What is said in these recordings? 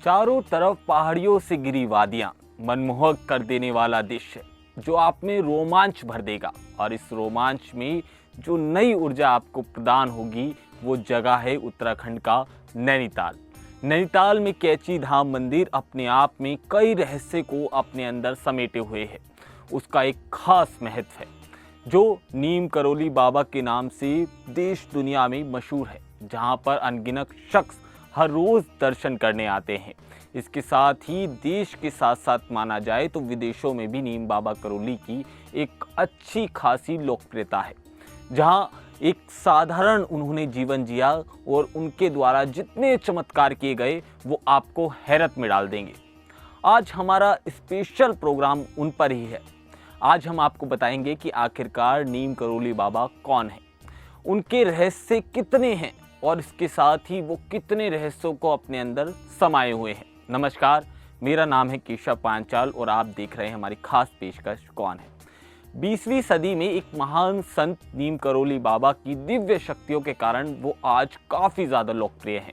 चारों तरफ पहाड़ियों से घिरी वादियां, मनमोहक कर देने वाला दृश्य जो आप में रोमांच भर देगा। और इस रोमांच में जो नई ऊर्जा आपको प्रदान होगी वो जगह है उत्तराखंड का नैनीताल। नैनीताल में कैची धाम मंदिर अपने आप में कई रहस्य को अपने अंदर समेटे हुए है। उसका एक खास महत्व है जो नीम करोली बाबा के नाम से देश दुनिया में मशहूर है, जहां पर अनगिनत शख्स हर रोज दर्शन करने आते हैं। इसके साथ ही देश के साथ साथ माना जाए तो विदेशों में भी नीम बाबा करोली की एक अच्छी खासी लोकप्रियता है, जहां एक साधारण उन्होंने जीवन जिया और उनके द्वारा जितने चमत्कार किए गए वो आपको हैरत में डाल देंगे। आज हमारा स्पेशल प्रोग्राम उन पर ही है। आज हम आपको बताएंगे कि आखिरकार नीम करोली बाबा कौन है, उनके रहस्य कितने हैं और इसके साथ ही वो कितने रहस्यों को अपने अंदर समाये हुए हैं। नमस्कार, मेरा नाम है केशव पांचाल और आप देख रहे हैं हमारी खास पेशकश कौन है। 20वीं सदी में एक महान संत नीम करोली बाबा की दिव्य शक्तियों के कारण वो आज काफ़ी ज़्यादा लोकप्रिय हैं।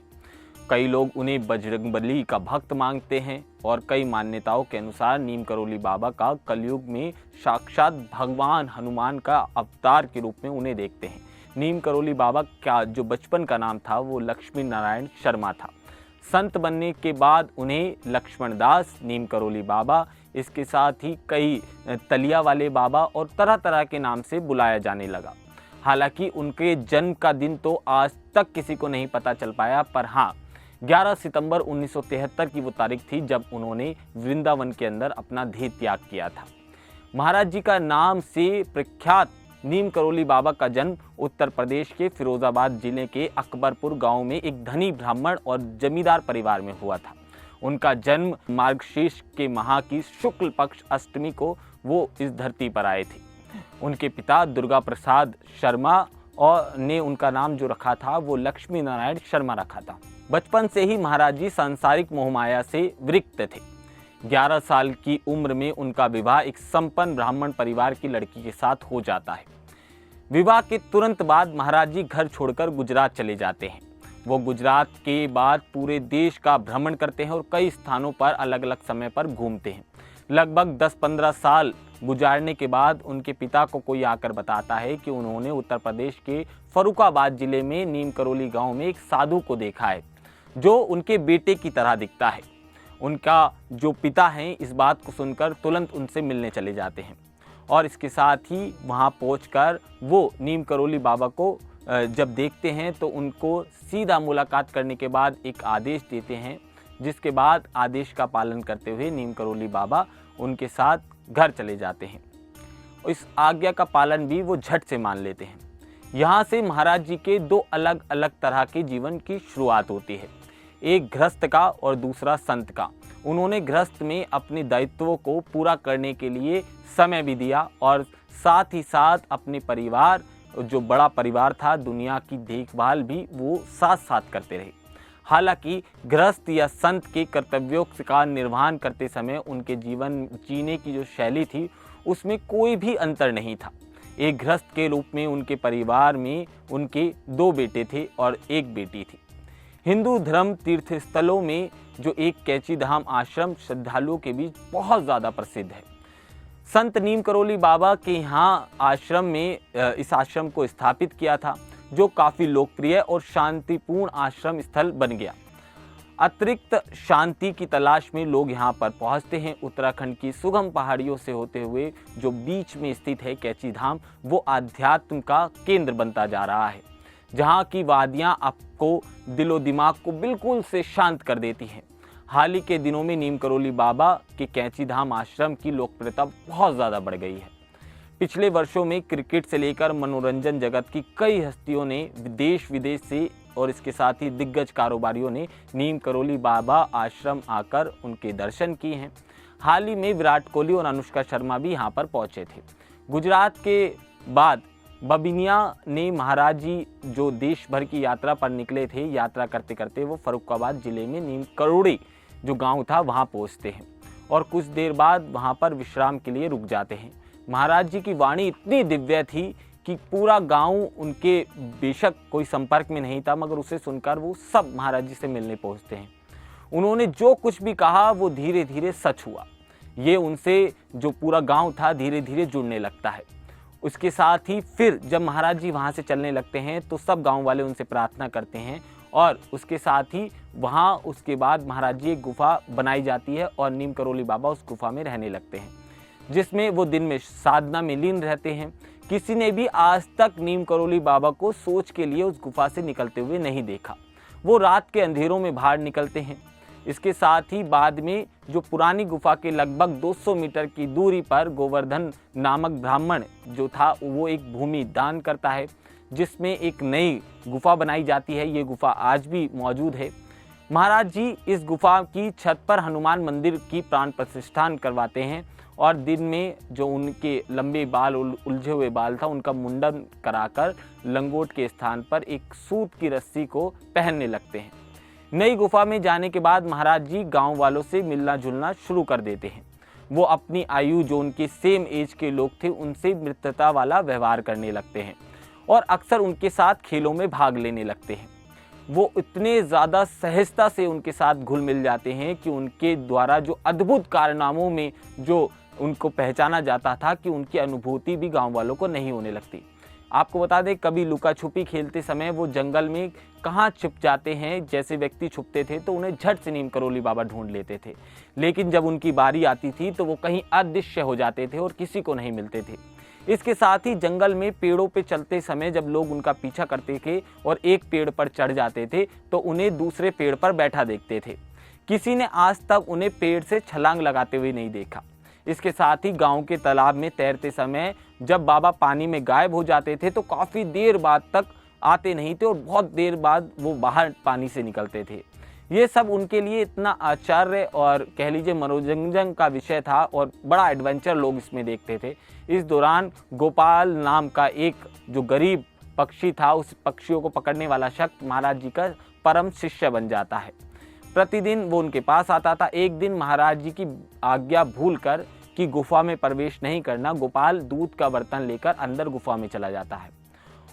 कई लोग उन्हें बजरंगबली का भक्त मांगते हैं और कई मान्यताओं के अनुसार नीम करोली बाबा का कलयुग में साक्षात भगवान हनुमान का अवतार के रूप में उन्हें देखते हैं। नीम करोली बाबा का जो बचपन का नाम था वो लक्ष्मी नारायण शर्मा था। संत बनने के बाद उन्हें लक्ष्मण दास नीम करोली बाबा, इसके साथ ही कई तलिया वाले बाबा और तरह तरह के नाम से बुलाया जाने लगा। हालांकि उनके जन्म का दिन तो आज तक किसी को नहीं पता चल पाया, पर हाँ 11 सितंबर 1973 की वो तारीख थी जब उन्होंने वृंदावन के अंदर अपना देह त्याग किया था। महाराज जी का नाम से प्रख्यात नीम करोली बाबा का जन्म उत्तर प्रदेश के फिरोजाबाद जिले के अकबरपुर गांव में एक धनी ब्राह्मण और जमींदार परिवार में हुआ था। उनका जन्म मार्गशीर्ष के माह की शुक्ल पक्ष अष्टमी को वो इस धरती पर आए थे। उनके पिता दुर्गा प्रसाद शर्मा और ने उनका नाम जो रखा था वो लक्ष्मी नारायण शर्मा रखा था। बचपन से ही महाराज जी सांसारिक मोहमाया से विरक्त थे। 11 साल की उम्र में उनका विवाह एक संपन्न ब्राह्मण परिवार की लड़की के साथ हो जाता है। विवाह के तुरंत बाद महाराज जी घर छोड़कर गुजरात चले जाते हैं। वो गुजरात के बाद पूरे देश का भ्रमण करते हैं और कई स्थानों पर अलग अलग समय पर घूमते हैं। लगभग 10-15 साल गुजारने के बाद उनके पिता को कोई आकर बताता है कि उन्होंने उत्तर प्रदेश के फर्रुखाबाद जिले में नीम करोली गांव में एक साधु को देखा है जो उनके बेटे की तरह दिखता है। उनका जो पिता हैं इस बात को सुनकर तुरंत उनसे मिलने चले जाते हैं और इसके साथ ही वहां पहुंचकर वो नीम करोली बाबा को जब देखते हैं तो उनको सीधा मुलाकात करने के बाद एक आदेश देते हैं, जिसके बाद आदेश का पालन करते हुए नीम करोली बाबा उनके साथ घर चले जाते हैं। इस आज्ञा का पालन भी वो झट से मान लेते हैं। यहाँ से महाराज जी के दो अलग अलग तरह के जीवन की शुरुआत होती है, एक गृहस्थ का और दूसरा संत का। उन्होंने गृहस्थ में अपने दायित्वों को पूरा करने के लिए समय भी दिया और साथ ही साथ अपने परिवार, जो बड़ा परिवार था, दुनिया की देखभाल भी वो साथ साथ करते रहे। हालांकि गृहस्थ या संत के कर्तव्यों का निर्वहन करते समय उनके जीवन जीने की जो शैली थी उसमें कोई भी अंतर नहीं था। एक गृहस्थ के रूप में उनके परिवार में उनके 2 बेटे थे और 1 बेटी थी। हिंदू धर्म तीर्थ स्थलों में जो एक कैची धाम आश्रम श्रद्धालुओं के बीच बहुत ज़्यादा प्रसिद्ध है। संत नीम करोली बाबा के यहाँ आश्रम में इस आश्रम को स्थापित किया था जो काफ़ी लोकप्रिय और शांतिपूर्ण आश्रम स्थल बन गया। अतिरिक्त शांति की तलाश में लोग यहाँ पर पहुँचते हैं। उत्तराखंड की सुगम पहाड़ियों से होते हुए जो बीच में स्थित है कैची धाम, वो आध्यात्म का केंद्र बनता जा रहा है, जहाँ की वादियाँ आपको दिलो दिमाग को बिल्कुल से शांत कर देती हैं। हाल ही के दिनों में नीम करोली बाबा के कैची धाम आश्रम की लोकप्रियता बहुत ज़्यादा बढ़ गई है। पिछले वर्षों में क्रिकेट से लेकर मनोरंजन जगत की कई हस्तियों ने देश विदेश से और इसके साथ ही दिग्गज कारोबारियों ने नीम करोली बाबा आश्रम आकर उनके दर्शन किए हैं। हाल ही में विराट कोहली और अनुष्का शर्मा भी यहाँ पर पहुँचे थे। गुजरात के बाद बबिनिया ने महाराज जी जो देश भर की यात्रा पर निकले थे, यात्रा करते करते वो फर्रुखाबाद जिले में नीम करोड़ी जो गांव था वहां पहुंचते हैं और कुछ देर बाद वहां पर विश्राम के लिए रुक जाते हैं। महाराज जी की वाणी इतनी दिव्य थी कि पूरा गांव उनके बेशक कोई संपर्क में नहीं था, मगर उसे सुनकर वो सब महाराज जी से मिलने पहुंचते हैं। उन्होंने जो कुछ भी कहा वो धीरे धीरे सच हुआ। ये उनसे जो पूरा गांव था धीरे धीरे जुड़ने लगता है। उसके साथ ही फिर जब महाराज जी वहाँ से चलने लगते हैं तो सब गांव वाले उनसे प्रार्थना करते हैं और उसके साथ ही वहाँ उसके बाद महाराज जी एक गुफा बनाई जाती है और नीम करोली बाबा उस गुफा में रहने लगते हैं, जिसमें वो दिन में साधना में लीन रहते हैं। किसी ने भी आज तक नीम करोली बाबा को सोच के लिए उस गुफा से निकलते हुए नहीं देखा। वो रात के अंधेरों में बाहर निकलते हैं। इसके साथ ही बाद में जो पुरानी गुफा के लगभग 200 मीटर की दूरी पर गोवर्धन नामक ब्राह्मण जो था वो एक भूमि दान करता है, जिसमें एक नई गुफा बनाई जाती है। ये गुफा आज भी मौजूद है। महाराज जी इस गुफा की छत पर हनुमान मंदिर की प्राण प्रतिष्ठान करवाते हैं और दिन में जो उनके लंबे बाल उलझे हुए बाल था उनका मुंडन कराकर लंगोट के स्थान पर एक सूत की रस्सी को पहनने लगते हैं। नई गुफा में जाने के बाद महाराज जी गांव वालों से मिलना जुलना शुरू कर देते हैं। वो अपनी आयु जो उनके सेम एज के लोग थे उनसे मित्रता वाला व्यवहार करने लगते हैं और अक्सर उनके साथ खेलों में भाग लेने लगते हैं। वो इतने ज़्यादा सहजता से उनके साथ घुल मिल जाते हैं कि उनके द्वारा जो अद्भुत कारनामों में जो उनको पहचाना जाता था कि उनकी अनुभूति भी गांव वालों को नहीं होने लगती। आपको बता दें, कभी लुका छुपी खेलते समय वो जंगल में कहाँ छुप जाते हैं, जैसे व्यक्ति छुपते थे तो उन्हें झट से नीम करोली बाबा ढूंढ लेते थे। लेकिन जब उनकी बारी आती थी तो वो कहीं अदृश्य हो जाते थे और किसी को नहीं मिलते थे। इसके साथ ही जंगल में पेड़ों पे चलते समय जब लोग उनका पीछा करते थे और एक पेड़ पर चढ़ जाते थे तो उन्हें दूसरे पेड़ पर बैठा देखते थे। किसी ने आज तक उन्हें पेड़ से छलांग लगाते हुए नहीं देखा। इसके साथ ही गांव के तालाब में तैरते समय जब बाबा पानी में गायब हो जाते थे तो काफ़ी देर बाद तक आते नहीं थे और बहुत देर बाद वो बाहर पानी से निकलते थे। ये सब उनके लिए इतना आश्चर्य और कह लीजिए मनोरंजन का विषय था और बड़ा एडवेंचर लोग इसमें देखते थे। इस दौरान गोपाल नाम का एक जो गरीब पक्षी था, उस पक्षियों को पकड़ने वाला शख्स महाराज जी का परम शिष्य बन जाता है। प्रतिदिन वो उनके पास आता था। एक दिन महाराज जी की आज्ञा भूलकर कि गुफा में प्रवेश नहीं करना, गोपाल दूध का बर्तन लेकर अंदर गुफा में चला जाता है।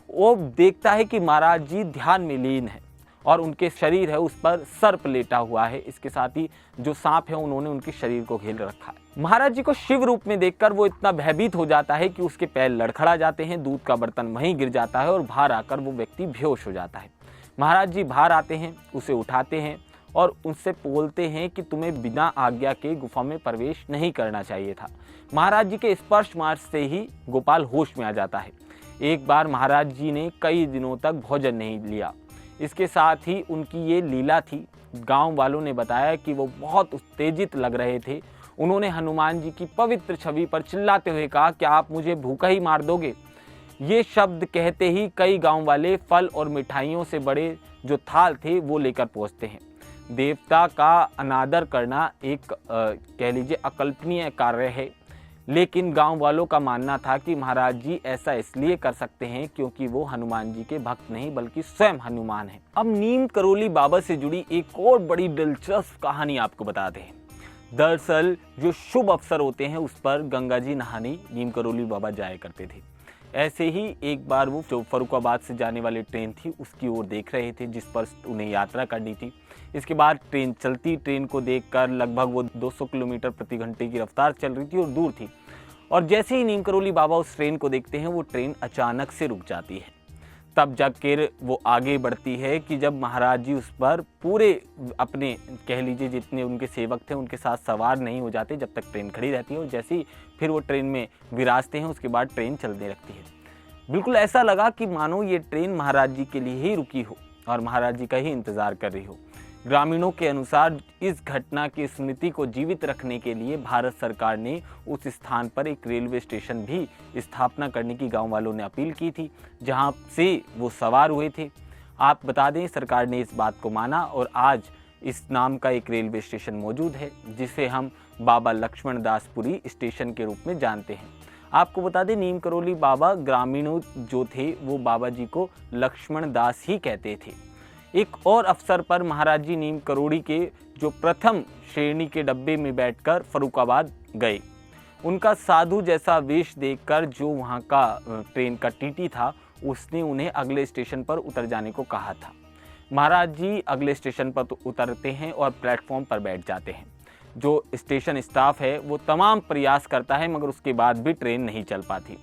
वो देखता है कि महाराज जी ध्यान में लीन है और उनके शरीर है उस पर सर्प लेटा हुआ है। इसके साथ ही जो सांप है उन्होंने उनके शरीर को घेर रखा है। महाराज जी को शिव रूप में देखकर वो इतना भयभीत हो जाता है कि उसके पैर लड़खड़ा जाते हैं, दूध का बर्तन वहीं गिर जाता है और बाहर आकर वो व्यक्ति बेहोश हो जाता है। महाराज जी बाहर आते हैं, उसे उठाते हैं और उनसे बोलते हैं कि तुम्हें बिना आज्ञा के गुफा में प्रवेश नहीं करना चाहिए था। महाराज जी के स्पर्श मार्ग से ही गोपाल होश में आ जाता है। एक बार महाराज जी ने कई दिनों तक भोजन नहीं लिया। इसके साथ ही उनकी ये लीला थी। गांव वालों ने बताया कि वो बहुत उत्तेजित लग रहे थे। उन्होंने हनुमान जी की पवित्र छवि पर चिल्लाते हुए कहा कि आप मुझे भूखा ही मार दोगे। ये शब्द कहते ही कई गांव वाले फल और मिठाइयों से बड़े जो थाल थे वो लेकर पहुंचते हैं। देवता का अनादर करना एक कह लीजिए अकल्पनीय कार्य है, लेकिन गांव वालों का मानना था कि महाराज जी ऐसा इसलिए कर सकते हैं क्योंकि वो हनुमान जी के भक्त नहीं बल्कि स्वयं हनुमान हैं। अब नीम करोली बाबा से जुड़ी एक और बड़ी दिलचस्प कहानी आपको बताते हैं। दरअसल जो शुभ अवसर होते हैं उस पर गंगा जी नहाने नीम करोली बाबा जाया करते थे। ऐसे ही एक बार वो जो फरुखाबाद से जाने वाली ट्रेन थी उसकी ओर देख रहे थे जिस पर उन्हें यात्रा करनी थी। इसके बाद ट्रेन चलती, ट्रेन को देखकर लगभग वो 200 किलोमीटर प्रति घंटे की रफ्तार चल रही थी और दूर थी। और जैसे ही नीम करोली बाबा उस ट्रेन को देखते हैं वो ट्रेन अचानक से रुक जाती है। तब जाकर वो आगे बढ़ती है कि जब महाराज जी उस पर पूरे अपने कह लीजिए जितने उनके सेवक थे उनके साथ सवार नहीं हो जाते जब तक ट्रेन खड़ी रहती है, और जैसे ही फिर वो ट्रेन में विराजते हैं उसके बाद ट्रेन चलने लगती है। बिल्कुल ऐसा लगा कि मानो ये ट्रेन महाराज जी के लिए ही रुकी हो और महाराज जी का ही इंतज़ार कर रही हो। ग्रामीणों के अनुसार इस घटना की स्मृति को जीवित रखने के लिए भारत सरकार ने उस स्थान पर एक रेलवे स्टेशन भी स्थापना करने की गांव वालों ने अपील की थी, जहां से वो सवार हुए थे। आप बता दें सरकार ने इस बात को माना और आज इस नाम का एक रेलवे स्टेशन मौजूद है जिसे हम बाबा लक्ष्मण दासपुरी स्टेशन के रूप में जानते हैं। आपको बता दें नीम करोली बाबा ग्रामीणों जो थे वो बाबा जी को लक्ष्मण दास ही कहते थे। एक और अवसर पर महाराज जी नीम करोड़ी के जो प्रथम श्रेणी के डब्बे में बैठकर फरुखाबाद गए। उनका साधु जैसा वेश देखकर जो वहाँ का ट्रेन का टीटी था उसने उन्हें अगले स्टेशन पर उतर जाने को कहा था। महाराज जी अगले स्टेशन पर तो उतरते हैं और प्लेटफॉर्म पर बैठ जाते हैं। जो स्टेशन स्टाफ है वो तमाम प्रयास करता है, मगर उसके बाद भी ट्रेन नहीं चल पाती।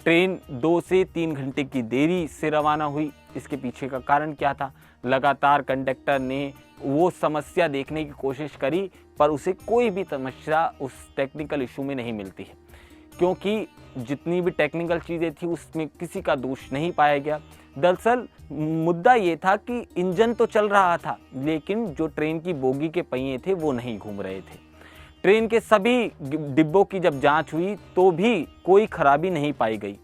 ट्रेन 2 से 3 घंटे की देरी से रवाना हुई। इसके पीछे का कारण क्या था? लगातार कंडक्टर ने वो समस्या देखने की कोशिश करी, पर उसे कोई भी समस्या उस टेक्निकल इशू में नहीं मिलती है, क्योंकि जितनी भी टेक्निकल चीज़ें थी उसमें किसी का दोष नहीं पाया गया। दरअसल मुद्दा ये था कि इंजन तो चल रहा था, लेकिन जो ट्रेन की बोगी के पहिए थे वो नहीं घूम रहे थे। ट्रेन के सभी डिब्बों की जब जांच हुई तो भी कोई खराबी नहीं पाई गई।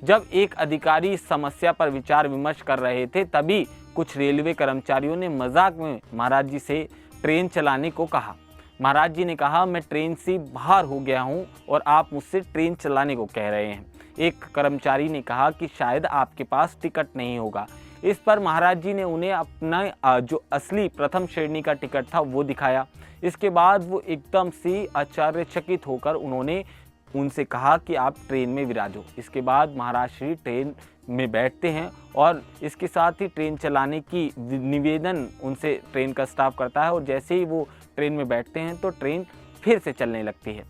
जब एक अधिकारी इस समस्या पर विचार विमर्श कर रहे थे, तभी कुछ रेलवे कर्मचारियों ने मजाक में महाराज जी से ट्रेन चलाने को कहा। महाराज जी ने कहा, मैं ट्रेन से बाहर हो गया हूं और आप मुझसे ट्रेन चलाने को कह रहे हैं। एक कर्मचारी ने कहा कि शायद आपके पास टिकट नहीं होगा। इस पर महाराज जी ने उन्हें अपना जो असली प्रथम श्रेणी का टिकट था वो दिखाया। इसके बाद वो एकदम से आश्चर्यचकित होकर उन्होंने उनसे कहा कि आप ट्रेन में विराजो। इसके बाद महाराज श्री ट्रेन में बैठते हैं और इसके साथ ही ट्रेन चलाने की निवेदन उनसे ट्रेन का स्टाफ करता है, और जैसे ही वो ट्रेन में बैठते हैं तो ट्रेन फिर से चलने लगती है।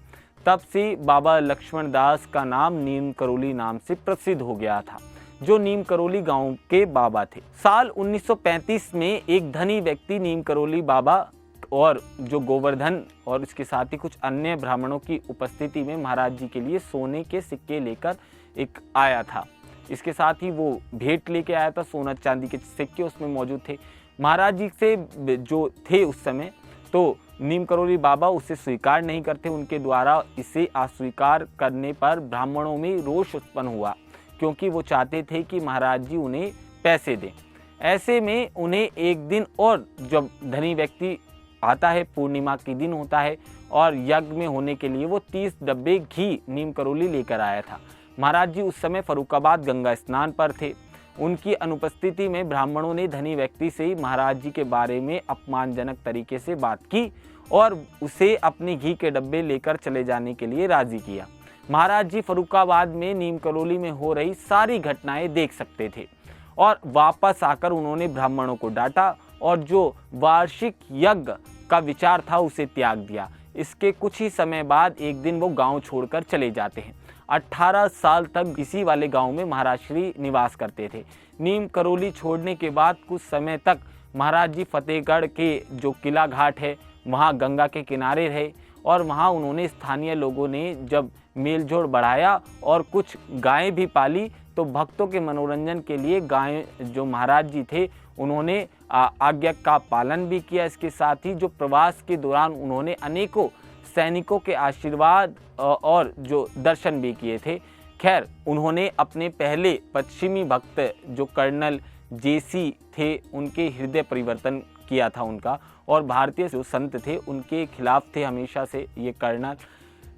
तब से बाबा लक्ष्मण दास का नाम नीम करोली नाम से प्रसिद्ध हो गया था, जो नीम करोली गांव के बाबा थे। साल 1935 में एक धनी व्यक्ति नीम करोली बाबा और जो गोवर्धन और इसके साथ ही कुछ अन्य ब्राह्मणों की उपस्थिति में महाराज जी के लिए सोने के सिक्के लेकर एक आया था। इसके साथ ही वो भेंट लेके आया था, सोना चांदी के सिक्के उसमें मौजूद थे। महाराज जी से जो थे उस समय, तो नीम करोली बाबा उसे स्वीकार नहीं करते। उनके द्वारा इसे अस्वीकार करने पर ब्राह्मणों में रोष उत्पन्न हुआ, क्योंकि वो चाहते थे कि महाराज जी उन्हें पैसे दें। ऐसे में उन्हें एक दिन और, जब धनी व्यक्ति आता है, पूर्णिमा के दिन होता है और यज्ञ में होने के लिए वो 30 डब्बे घी नीम करोली लेकर आया था। महाराज जी उस समय फर्रुखाबाद गंगा स्नान पर थे। उनकी अनुपस्थिति में ब्राह्मणों ने धनी व्यक्ति से ही महाराज जी के बारे में अपमानजनक तरीके से बात की और उसे अपने घी के डब्बे लेकर चले जाने के लिए राजी किया। महाराज जी फर्रुखाबाद में नीम करोली में हो रही सारी घटनाएं देख सकते थे और वापस आकर उन्होंने ब्राह्मणों को डांटा और जो वार्षिक यज्ञ का विचार था उसे त्याग दिया। इसके कुछ ही समय बाद एक दिन वो गांव छोड़कर चले जाते हैं। 18 साल तक इसी वाले गांव में महाराज श्री निवास करते थे। नीम करोली छोड़ने के बाद कुछ समय तक महाराज जी फतेहगढ़ के जो किला घाट है वहाँ गंगा के किनारे रहे और वहाँ उन्होंने स्थानीय लोगों ने जब मेलजोल बढ़ाया और कुछ गायें भी पाली, तो भक्तों के मनोरंजन के लिए गायें जो महाराज जी थे उन्होंने आज्ञा का पालन भी किया। इसके साथ ही जो प्रवास के दौरान उन्होंने अनेकों सैनिकों के आशीर्वाद और जो दर्शन भी किए थे। खैर, उन्होंने अपने पहले पश्चिमी भक्त जो कर्नल जेसी थे उनके हृदय परिवर्तन किया था उनका, और भारतीय जो संत थे उनके खिलाफ थे हमेशा से ये कर्नल।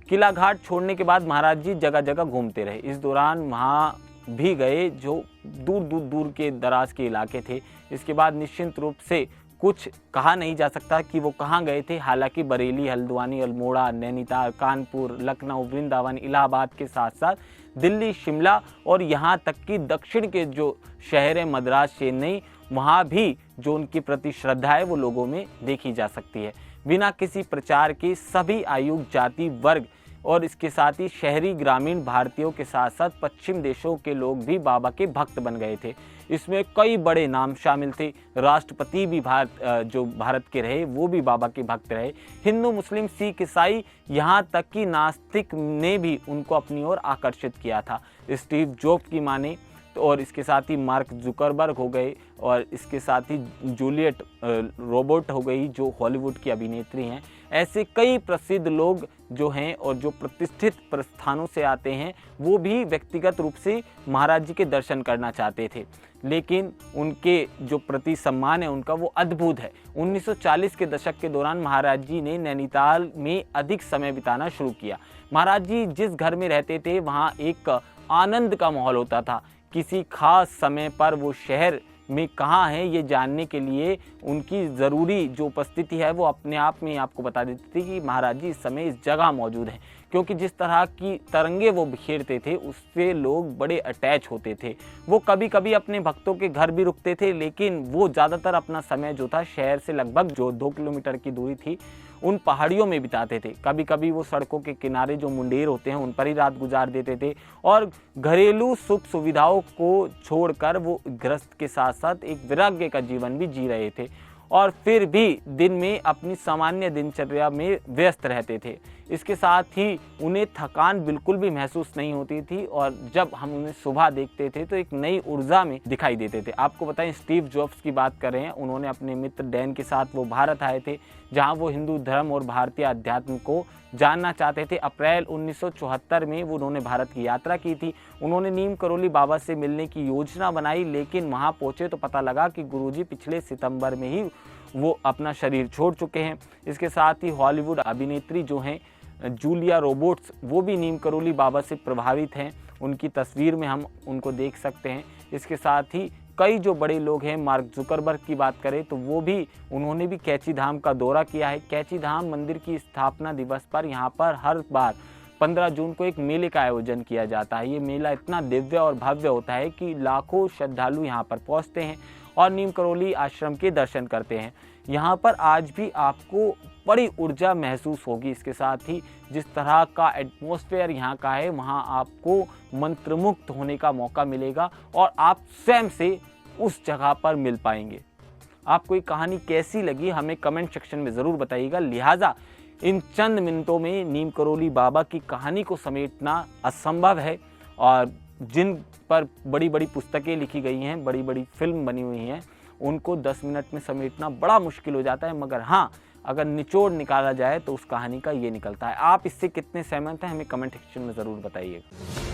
किला घाट छोड़ने के बाद महाराज जी जगह जगह घूमते रहे। इस दौरान वहाँ भी गए जो दूर के दराज के इलाके थे। इसके बाद निश्चिंत रूप से कुछ कहा नहीं जा सकता कि वो कहाँ गए थे। हालांकि बरेली, हल्द्वानी, अल्मोड़ा, नैनीताल, कानपुर, लखनऊ, वृंदावन, इलाहाबाद के साथ साथ दिल्ली, शिमला और यहाँ तक कि दक्षिण के जो शहर हैं मद्रास, चेन्नई, वहाँ भी जो उनके प्रति श्रद्धा है वो लोगों में देखी जा सकती है। बिना किसी प्रचार के सभी आयु, जाति, वर्ग और इसके साथ ही शहरी ग्रामीण भारतीयों के साथ साथ पश्चिम देशों के लोग भी बाबा के भक्त बन गए थे। इसमें कई बड़े नाम शामिल थे। राष्ट्रपति भी जो भारत के रहे वो भी बाबा के भक्त रहे। हिंदू, मुस्लिम, सिख, ईसाई, यहाँ तक कि नास्तिक ने भी उनको अपनी ओर आकर्षित किया था। स्टीव जॉब्स की माने तो, और इसके साथ ही मार्क जुकरबर्ग हो गए और इसके साथ ही जूलियट रॉबर्ट हो गई जो हॉलीवुड की अभिनेत्री हैं। ऐसे कई प्रसिद्ध लोग जो हैं और जो प्रतिष्ठित प्रस्थानों से आते हैं वो भी व्यक्तिगत रूप से महाराज जी के दर्शन करना चाहते थे, लेकिन उनके जो प्रति सम्मान है उनका वो अद्भुत है। 1940 के दशक के दौरान महाराज जी ने नैनीताल में अधिक समय बिताना शुरू किया। महाराज जी जिस घर में रहते थे वहाँ एक आनंद का माहौल होता था। किसी खास समय पर वो शहर में कहाँ है ये जानने के लिए उनकी ज़रूरी जो उपस्थिति है वो अपने आप में आपको बता देती थी कि महाराज जी इस समय इस जगह मौजूद हैं। क्योंकि जिस तरह की तरंगे वो बिखेरते थे उससे लोग बड़े अटैच होते थे। वो कभी कभी अपने भक्तों के घर भी रुकते थे, लेकिन वो ज़्यादातर अपना समय जो था शहर से लगभग जो 2 किलोमीटर की दूरी थी उन पहाड़ियों में बिताते थे। कभी कभी वो सड़कों के किनारे जो मुंडेर होते हैं उन पर ही रात गुजार देते थे और घरेलू सुख सुविधाओं को छोड़कर वो गृहस्थ के साथ साथ एक वैराग्य का जीवन भी जी रहे थे और फिर भी दिन में अपनी सामान्य दिनचर्या में व्यस्त रहते थे। इसके साथ ही उन्हें थकान बिल्कुल भी महसूस नहीं होती थी और जब हम उन्हें सुबह देखते थे तो एक नई ऊर्जा में दिखाई देते थे। आपको बताएं, स्टीव जॉब्स की बात कर रहे हैं, उन्होंने अपने मित्र डैन के साथ वो भारत आए थे जहां वो हिंदू धर्म और भारतीय अध्यात्म को जानना चाहते थे। अप्रैल 1974 में वो उन्होंने भारत की यात्रा की थी। उन्होंने नीम करोली बाबा से मिलने की योजना बनाई, लेकिन वहां पहुंचे तो पता लगा कि गुरुजी पिछले सितंबर में ही वो अपना शरीर छोड़ चुके हैं। इसके साथ ही हॉलीवुड अभिनेत्री जो हैं जूलिया रोबर्ट्स, वो भी नीम करोली बाबा से प्रभावित हैं। उनकी तस्वीर में हम उनको देख सकते हैं। इसके साथ ही कई जो बड़े लोग हैं, मार्क जुकरबर्ग की बात करें तो वो भी उन्होंने भी कैची धाम का दौरा किया है। कैची धाम मंदिर की स्थापना दिवस पर यहाँ पर हर बार 15 जून को एक मेले का आयोजन किया जाता है। ये मेला इतना दिव्य और भव्य होता है कि लाखों श्रद्धालु यहाँ पर पहुँचते हैं और नीम करोली आश्रम के दर्शन करते हैं। यहाँ पर आज भी आपको बड़ी ऊर्जा महसूस होगी। इसके साथ ही जिस तरह का एटमॉस्फेयर यहाँ का है वहाँ आपको मंत्रमुग्ध होने का मौका मिलेगा और आप स्वयं से उस जगह पर मिल पाएंगे। आपको ये कहानी कैसी लगी हमें कमेंट सेक्शन में ज़रूर बताइएगा। लिहाजा इन चंद मिनटों में नीम करोली बाबा की कहानी को समेटना असंभव है और जिन पर बड़ी बड़ी पुस्तकें लिखी गई हैं, बड़ी बड़ी फिल्म बनी हुई हैं, उनको 10 मिनट में समेटना बड़ा मुश्किल हो जाता है। मगर हाँ, अगर निचोड़ निकाला जाए तो उस कहानी का ये निकलता है। आप इससे कितने सहमत हैं हमें कमेंट सेक्शन में ज़रूर बताइएगा।